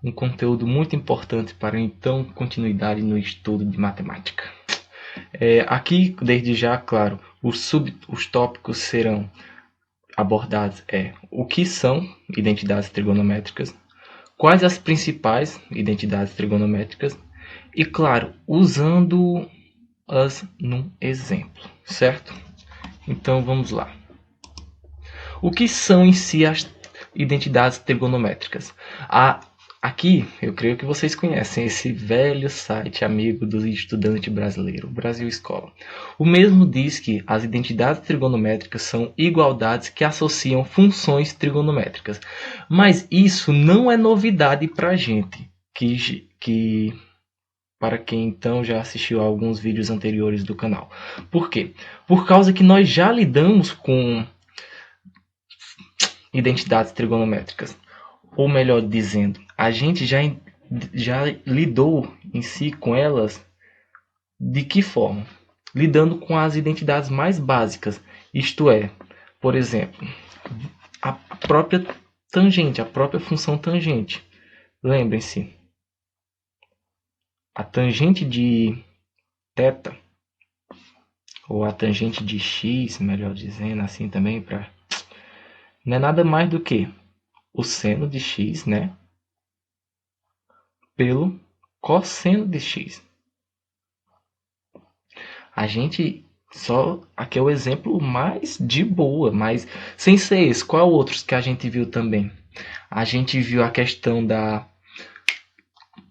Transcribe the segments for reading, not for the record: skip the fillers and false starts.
um conteúdo muito importante para então continuidade no estudo de matemática. Aqui, desde já, claro, os tópicos serão abordados o que são identidades trigonométricas, quais as principais identidades trigonométricas e, claro, usando-as num exemplo, certo? Então vamos lá. O que são em si as identidades trigonométricas? Aqui, eu creio que vocês conhecem esse velho site amigo do estudante brasileiro, Brasil Escola. O mesmo diz que as identidades trigonométricas são igualdades que associam funções trigonométricas. Mas isso não é novidade para a gente, para quem então já assistiu a alguns vídeos anteriores do canal. Por quê? Por causa que nós já lidamos com identidades trigonométricas. Ou melhor dizendo, a gente já lidou em si com elas de que forma? Lidando com as identidades mais básicas, isto é, por exemplo, a própria tangente, a própria função tangente. Lembrem-se, a tangente de θ, ou a tangente de x, melhor dizendo assim também, não é nada mais do que o seno de x, né, pelo cosseno de x. A gente só aqui é o exemplo mais de boa, mas sem ser esse, qual outros que a gente viu também? A gente viu a questão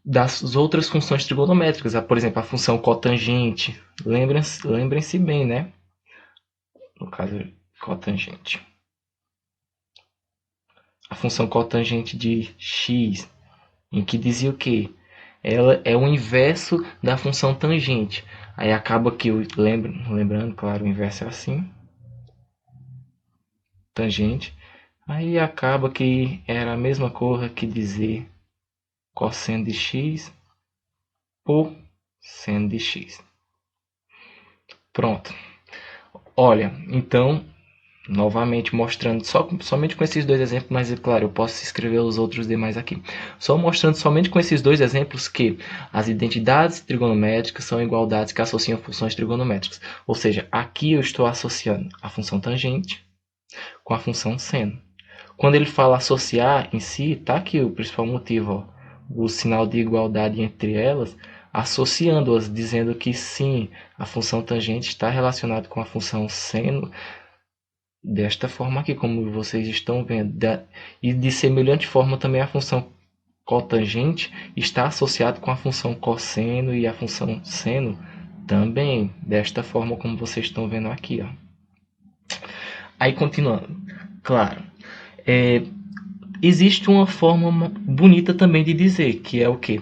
das outras funções trigonométricas, por exemplo, a função cotangente. Lembrem-se bem, né? No caso, cotangente. A função cotangente de x, em que dizia o quê? Ela é o inverso da função tangente. Aí acaba que, lembrando, claro, o inverso é assim. Tangente. Aí acaba que era a mesma coisa que dizer cosseno de x por seno de x. Pronto. Olha, então, novamente mostrando, somente com esses dois exemplos, mas é claro, eu posso escrever os outros demais aqui. Só mostrando somente com esses dois exemplos que as identidades trigonométricas são igualdades que associam funções trigonométricas. Ou seja, aqui eu estou associando a função tangente com a função seno. Quando ele fala associar em si, tá aqui o principal motivo, ó, o sinal de igualdade entre elas, associando-as, dizendo que sim, a função tangente está relacionada com a função seno, desta forma aqui, como vocês estão vendo. E de semelhante forma também a função cotangente está associada com a função cosseno e a função seno também, desta forma como vocês estão vendo aqui. Ó. Aí continuando, claro, existe uma forma bonita também de dizer, que é o quê?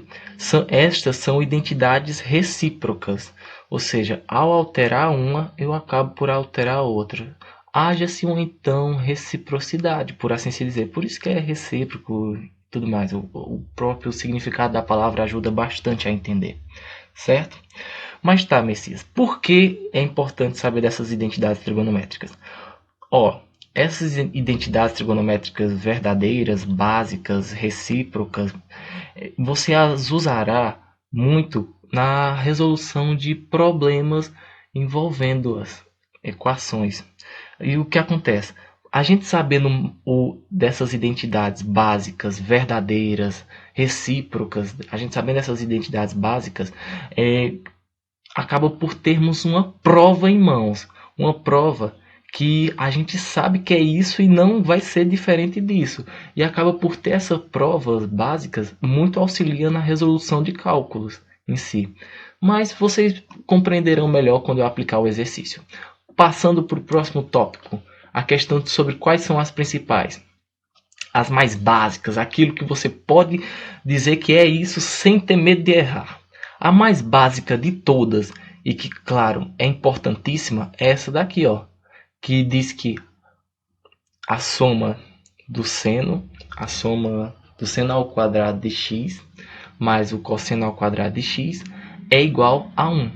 Estas são identidades recíprocas, ou seja, ao alterar uma, eu acabo por alterar a outra. Haja-se uma então reciprocidade, por assim se dizer. Por isso que é recíproco e tudo mais. O próprio significado da palavra ajuda bastante a entender, certo? Mas tá, Messias, por que é importante saber dessas identidades trigonométricas? Ó, essas identidades trigonométricas verdadeiras, básicas, recíprocas, você as usará muito na resolução de problemas envolvendo as equações. E o que acontece? A gente sabendo dessas identidades básicas, verdadeiras, recíprocas, a gente sabendo dessas identidades básicas, acaba por termos uma prova em mãos. Uma prova que a gente sabe que é isso e não vai ser diferente disso. E acaba por ter essas provas básicas muito auxilia na resolução de cálculos em si. Mas vocês compreenderão melhor quando eu aplicar o exercício. Passando para o próximo tópico, a questão sobre quais são as principais. As mais básicas, aquilo que você pode dizer que é isso sem ter medo de errar. A mais básica de todas, e que, claro, é importantíssima, é essa daqui, ó, que diz que a soma do seno ao quadrado de x mais o cosseno ao quadrado de x é igual a 1.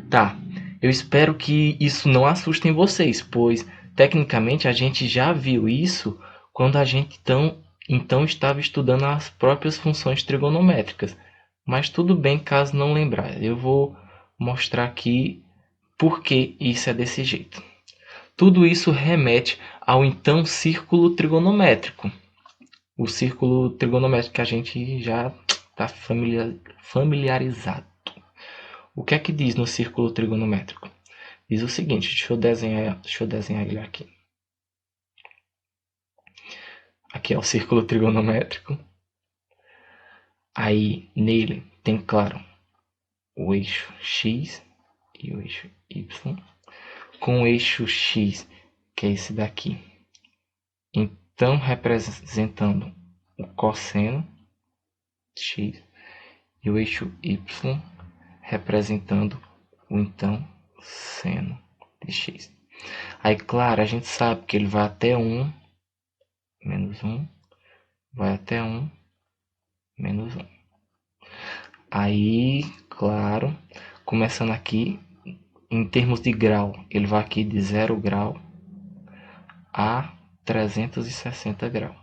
Tá, eu espero que isso não assuste em vocês, pois tecnicamente a gente já viu isso quando a gente então então estava estudando as próprias funções trigonométricas. Mas tudo bem caso não lembrar. Eu vou mostrar aqui por que isso é desse jeito. Tudo isso remete ao então círculo trigonométrico. O círculo trigonométrico que a gente já está familiarizado. O que é que diz no círculo trigonométrico? Diz o seguinte, deixa eu desenhar ele aqui. Aqui é o círculo trigonométrico. Aí nele tem, claro, o eixo x e o eixo y. Com o eixo x, que é esse daqui. Então, representando o cosseno x e o eixo y representando o então seno de x. Aí, claro, a gente sabe que ele vai até 1, menos 1, vai até 1, menos 1. Aí, claro, começando aqui, em termos de grau, ele vai aqui de 0 grau a 360 graus.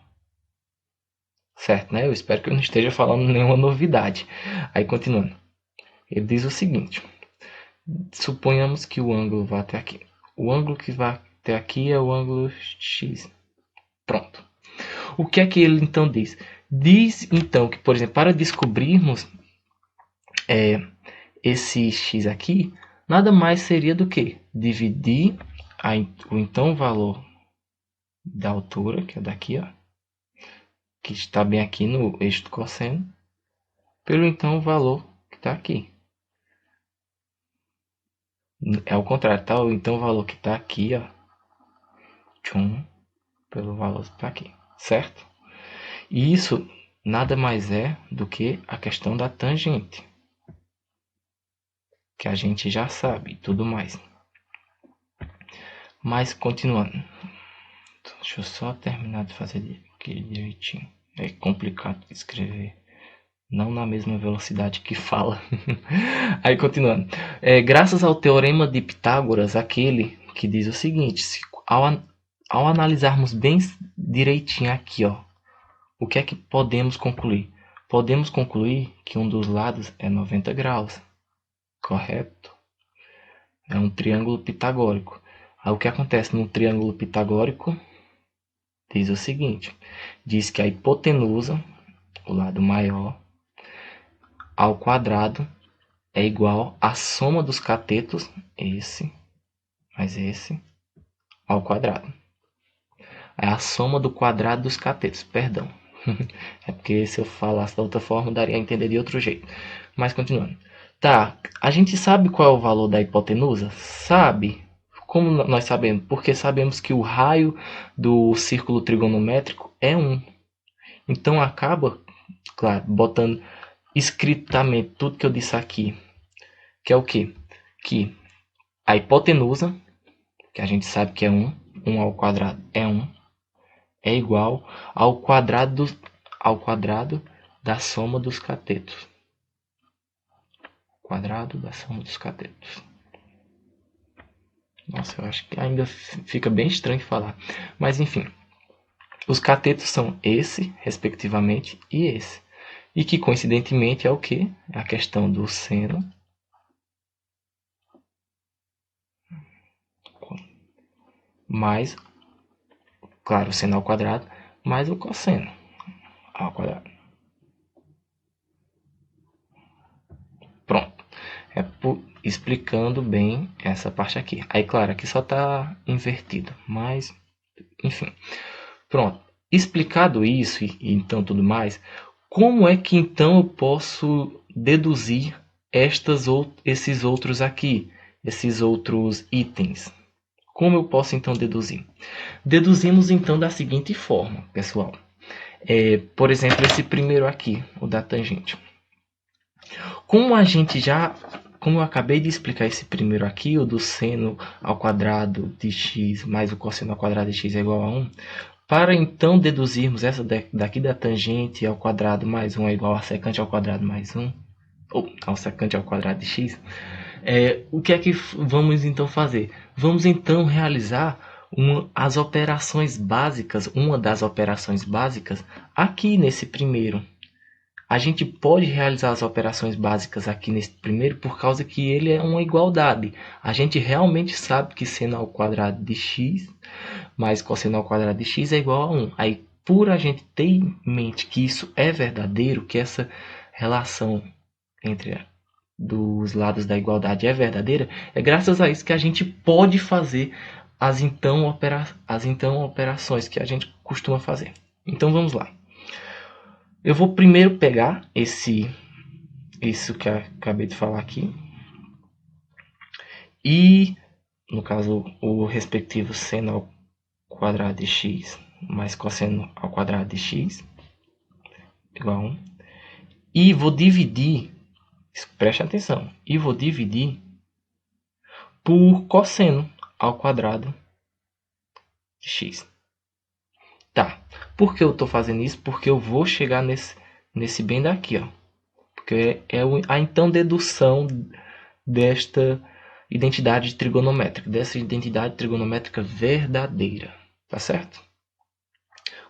Certo, né? Eu espero que eu não esteja falando nenhuma novidade. Aí, continuando. Ele diz o seguinte. Suponhamos que o ângulo vá até aqui. O ângulo que vai até aqui é o ângulo x. Pronto. O que é que ele então diz? Diz então que, por exemplo, para descobrirmos esse x aqui, nada mais seria do que dividir o então valor da altura, que é daqui, ó, que está bem aqui no eixo do cosseno, pelo então valor que está aqui. É o contrário, tá? Então o valor que está aqui, ó, pelo valor que está aqui, certo? E isso nada mais é do que a questão da tangente, que a gente já sabe e tudo mais. Mas continuando, deixa eu só terminar de fazer aqui direitinho. É complicado escrever, não na mesma velocidade que fala. Aí continuando, graças ao teorema de Pitágoras, aquele que diz o seguinte: ao analisarmos bem direitinho aqui, ó, o que é que podemos concluir? Podemos concluir que um dos lados é 90 graus, correto? É um triângulo pitagórico. Aí o que acontece no triângulo pitagórico? Diz o seguinte, diz que a hipotenusa, o lado maior, ao quadrado é igual à soma dos catetos, esse mais esse, ao quadrado. É a soma do quadrado dos catetos, perdão. É porque se eu falasse da outra forma, daria a entender de outro jeito. Mas continuando. Tá, a gente sabe qual é o valor da hipotenusa? Sabe. Como nós sabemos? Porque sabemos que o raio do círculo trigonométrico é 1. Então acaba, claro, botando escritamente tudo que eu disse aqui. Que é o quê? Que a hipotenusa, que a gente sabe que é 1, 1 ao quadrado é 1, é igual ao quadrado da soma dos catetos. Quadrado da soma dos catetos. Nossa, eu acho que ainda fica bem estranho de falar. Mas enfim, os catetos são esse, respectivamente, e esse. E que coincidentemente é o que? É a questão do seno mais, claro, o seno ao quadrado, mais o cosseno ao quadrado. Pronto. Explicando bem essa parte aqui. Aí, claro, aqui só está invertido, mas, enfim. Pronto. Explicado isso e então tudo mais, como é que então eu posso deduzir esses outros aqui, esses outros itens? Como eu posso então deduzir? Deduzimos então da seguinte forma, pessoal. Por exemplo, esse primeiro aqui, o da tangente. Como eu acabei de explicar esse primeiro aqui, o do seno ao quadrado de x mais o cosseno ao quadrado de x é igual a 1, para então deduzirmos essa daqui da tangente ao quadrado mais 1 é igual a secante ao quadrado mais 1, ou ao secante ao quadrado de x, o que é que vamos então fazer? Vamos então realizar as operações básicas, uma das operações básicas, aqui nesse primeiro. A gente pode realizar as operações básicas aqui nesse primeiro por causa que ele é uma igualdade. A gente realmente sabe que seno ao quadrado de x mais cosseno ao quadrado de x é igual a 1. Aí, por a gente ter em mente que isso é verdadeiro, que essa relação entre dos lados da igualdade é verdadeira, é graças a isso que a gente pode fazer as então operações que a gente costuma fazer. Então vamos lá. Eu vou primeiro pegar isso que eu acabei de falar aqui e, no caso, o respectivo seno ao quadrado de x mais cosseno ao quadrado de x igual a 1. E vou dividir, preste atenção, e vou dividir por cosseno ao quadrado de x. Tá, por que eu estou fazendo isso? Porque eu vou chegar nesse bem daqui, ó. Porque é a então dedução desta identidade trigonométrica, dessa identidade trigonométrica verdadeira. Tá certo?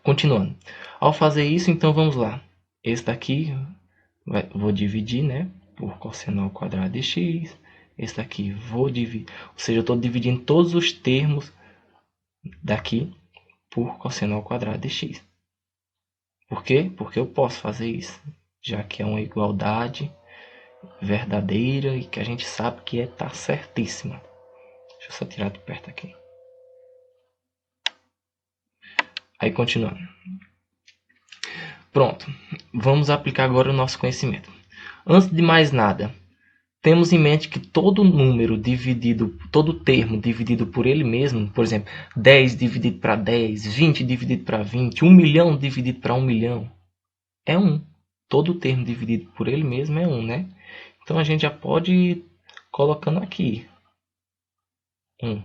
Continuando. Ao fazer isso, então vamos lá. Esse daqui vou dividir, né, por cosseno ao quadrado de x. Esse daqui vou dividir, ou seja, eu estou dividindo todos os termos daqui por cosseno ao quadrado de x. Por quê? Porque eu posso fazer isso, já que é uma igualdade verdadeira e que a gente sabe que tá certíssima. Deixa eu só tirar de perto aqui. Aí continuando. Pronto, vamos aplicar agora o nosso conhecimento. Antes de mais nada, temos em mente que todo número dividido, todo termo dividido por ele mesmo, por exemplo, 10 dividido para 10, 20 dividido para 20, 1 milhão dividido para 1 milhão, é 1. Todo termo dividido por ele mesmo é 1, né? Então a gente já pode ir colocando aqui 1.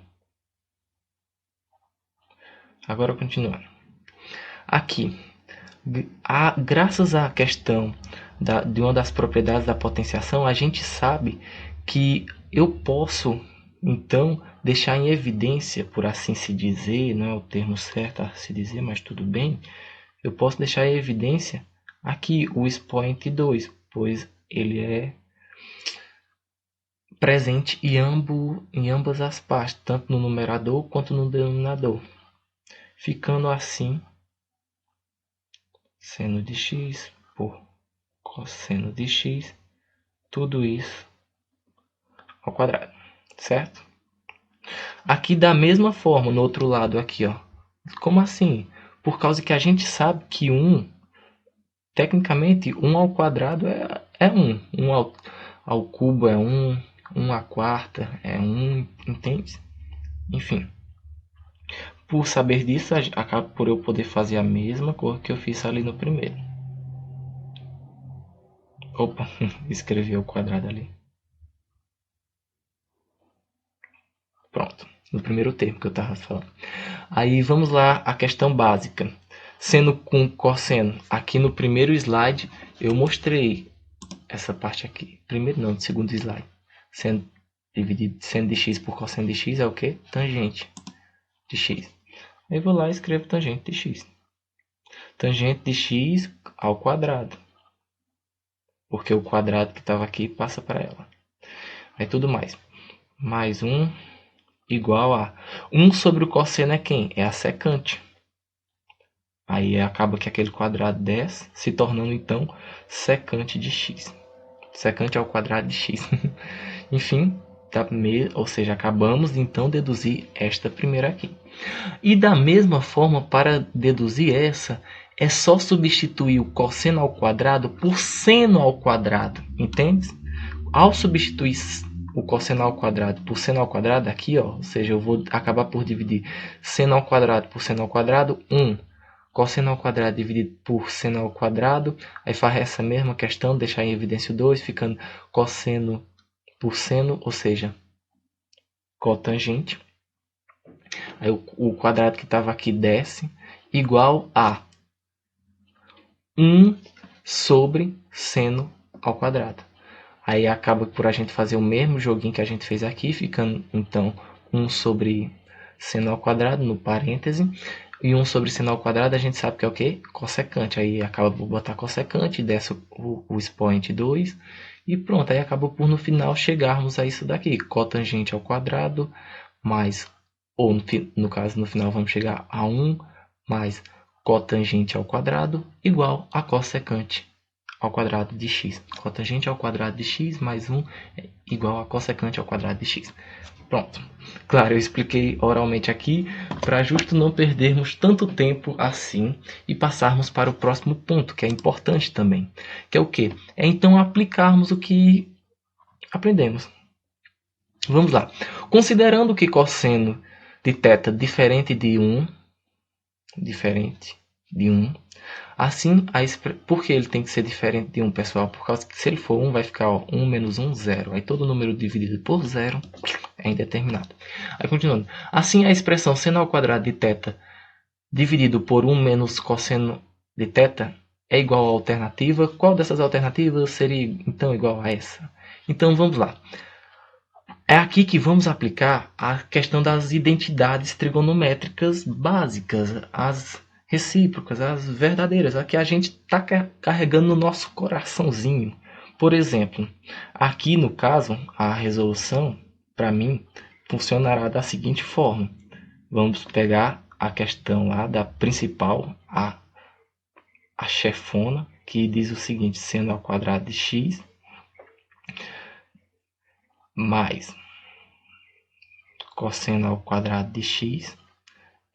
Agora continuando. Aqui, graças à questão de uma das propriedades da potenciação, a gente sabe que eu posso, então, deixar em evidência, por assim se dizer, não é o termo certo a se dizer, mas tudo bem, eu posso deixar em evidência aqui o expoente 2, pois ele é presente em ambas as partes, tanto no numerador quanto no denominador, ficando assim seno de x por cosseno de x, tudo isso ao quadrado, certo? Aqui da mesma forma, no outro lado aqui, ó. Como assim? Por causa que a gente sabe que 1, tecnicamente, 1 ao quadrado é 1. 1 ao cubo é 1, 1 à quarta é 1, entende? Enfim. Por saber disso, acaba por eu poder fazer a mesma coisa que eu fiz ali no primeiro. Opa, escrevi o quadrado ali. Pronto, no primeiro termo que eu estava falando. Aí vamos lá, a questão básica. Seno com cosseno. Aqui no primeiro slide eu mostrei essa parte aqui. Primeiro não, no segundo slide. Seno dividido, seno de x por cosseno de x é o quê? Tangente de x. Aí vou lá e escrevo tangente de x. Tangente de x ao quadrado. Porque o quadrado que estava aqui passa para ela. Aí tudo mais. Mais 1 igual a 1 sobre o cosseno é quem? É a secante. Aí acaba que aquele quadrado desce, se tornando então secante de x. Secante ao quadrado de x. Enfim, ou seja, acabamos de então deduzir esta primeira aqui. E da mesma forma, para deduzir essa, é só substituir o cosseno ao quadrado por seno ao quadrado, entende? Ao substituir o cosseno ao quadrado por seno ao quadrado aqui, ó, ou seja, eu vou acabar por dividir seno ao quadrado por seno ao quadrado, 1. Cosseno ao quadrado dividido por seno ao quadrado, aí faz essa mesma questão, deixar em evidência o 2, ficando cosseno por seno, ou seja, cotangente. Aí o quadrado que estava aqui desce, igual a 1 sobre seno ao quadrado. Aí acaba por a gente fazer o mesmo joguinho que a gente fez aqui, ficando então 1 sobre seno ao quadrado no parêntese. E 1 sobre seno ao quadrado a gente sabe que é o quê? Cossecante. Aí acaba por botar cossecante, desce o expoente 2. E pronto, aí acaba por no final chegarmos a isso daqui. Cotangente ao quadrado mais, ou no caso no final vamos chegar a 1 mais cotangente ao quadrado igual a cossecante ao quadrado de x. Cotangente ao quadrado de x mais 1 é igual a cossecante ao quadrado de x. Pronto. Claro, eu expliquei oralmente aqui para justo não perdermos tanto tempo assim e passarmos para o próximo ponto, que é importante também. Que é o quê? É então aplicarmos o que aprendemos. Vamos lá. Considerando que cosseno de θ diferente de 1, assim, por que ele tem que ser diferente de 1, pessoal? Por causa que se ele for 1, vai ficar 1 menos 1, 0. Aí todo número dividido por 0 é indeterminado. Aí continuando. Assim, a expressão seno ao quadrado de θ dividido por 1 menos cosseno de θ é igual à alternativa. Qual dessas alternativas seria então igual a essa? Então vamos lá. É aqui que vamos aplicar a questão das identidades trigonométricas básicas, as recíprocas, as verdadeiras, a que a gente está carregando no nosso coraçãozinho. Por exemplo, aqui no caso, a resolução, para mim, funcionará da seguinte forma. Vamos pegar a questão lá da principal, a chefona, que diz o seguinte: seno ao quadrado de x mais cosseno ao quadrado de x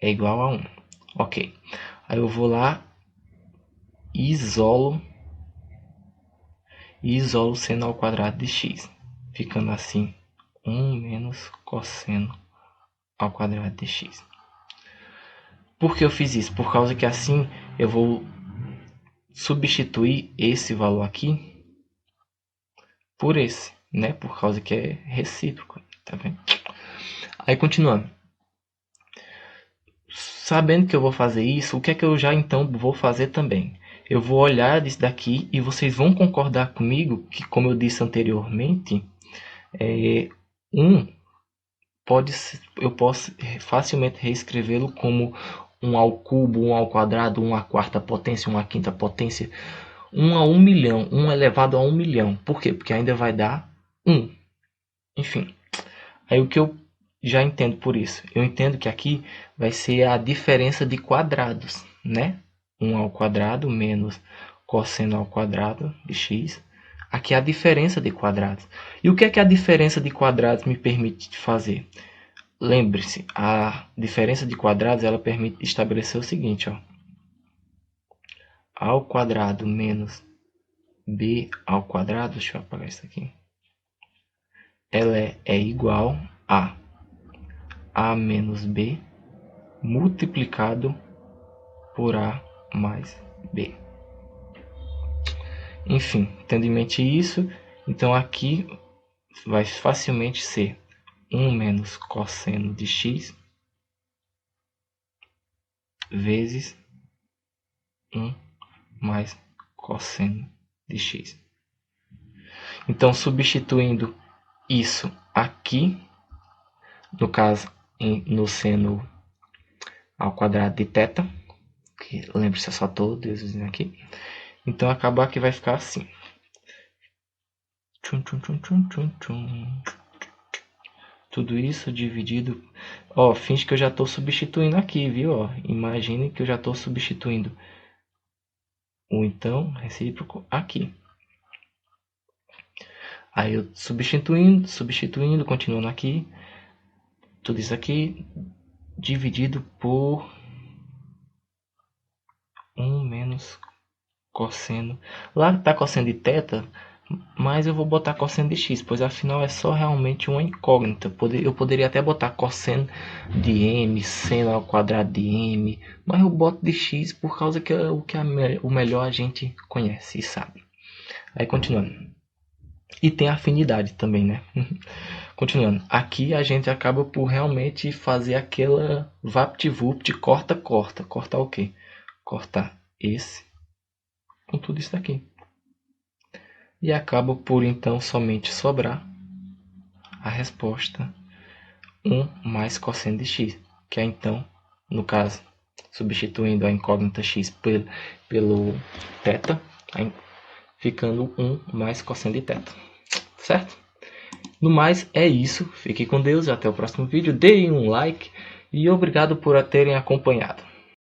é igual a 1. Ok. Aí eu vou lá e isolo seno ao quadrado de x. Ficando assim, 1 menos cosseno ao quadrado de x. Por que eu fiz isso? Por causa que assim eu vou substituir esse valor aqui por esse, né? Por causa que é recíproco, tá vendo? Aí continuando. Sabendo que eu vou fazer isso, o que é que eu já então vou fazer também? Eu vou olhar isso daqui e vocês vão concordar comigo que, como eu disse anteriormente, 1 eu posso facilmente reescrevê-lo como 1 ao cubo, 1 ao quadrado, 1 à quarta potência, 1 à quinta potência, 1 a 1 milhão, 1 elevado a 1 milhão. Por quê? Porque ainda vai dar 1. Enfim, aí o que eu já entendo por isso? Eu entendo que aqui vai ser a diferença de quadrados, né? 1 ao quadrado menos cosseno ao quadrado de x. Aqui é a diferença de quadrados. E o que é que a diferença de quadrados me permite fazer? Lembre-se, a diferença de quadrados ela permite estabelecer o seguinte, ó. A ao quadrado menos b ao quadrado, deixa eu apagar isso aqui. Ela é igual a menos b multiplicado por a mais b. Enfim, tendo em mente isso, então aqui vai facilmente ser 1 menos cosseno de x vezes 1 mais cosseno de x. Então, substituindo isso aqui, no caso, no seno ao quadrado de θ, que lembre-se, eu só estou deduzindo aqui, então acabar que vai ficar assim. Tudo isso dividido... Ó, finge que eu já estou substituindo aqui, viu? Ó, imagine que eu já estou substituindo o então recíproco aqui. Aí eu substituindo, continuando aqui. Tudo isso aqui dividido por 1 menos cosseno. Lá está cosseno de θ, mas eu vou botar cosseno de x, pois afinal é só realmente uma incógnita. Eu poderia até botar cosseno de m, seno ao quadrado de m, mas eu boto de x por causa que é o melhor a gente conhece e sabe. Aí continuando. E tem afinidade também, né? Continuando. Aqui a gente acaba por realmente fazer aquela vapt-vupt, corta. Cortar o quê? Cortar esse com tudo isso aqui. E acaba por então somente sobrar a resposta 1 mais cosseno de x. que é então, no caso, substituindo a incógnita x pelo θ, ficando 1 mais cosseno de θ, certo? No mais, é isso. Fique com Deus e até o próximo vídeo. Deem um like e obrigado por terem acompanhado.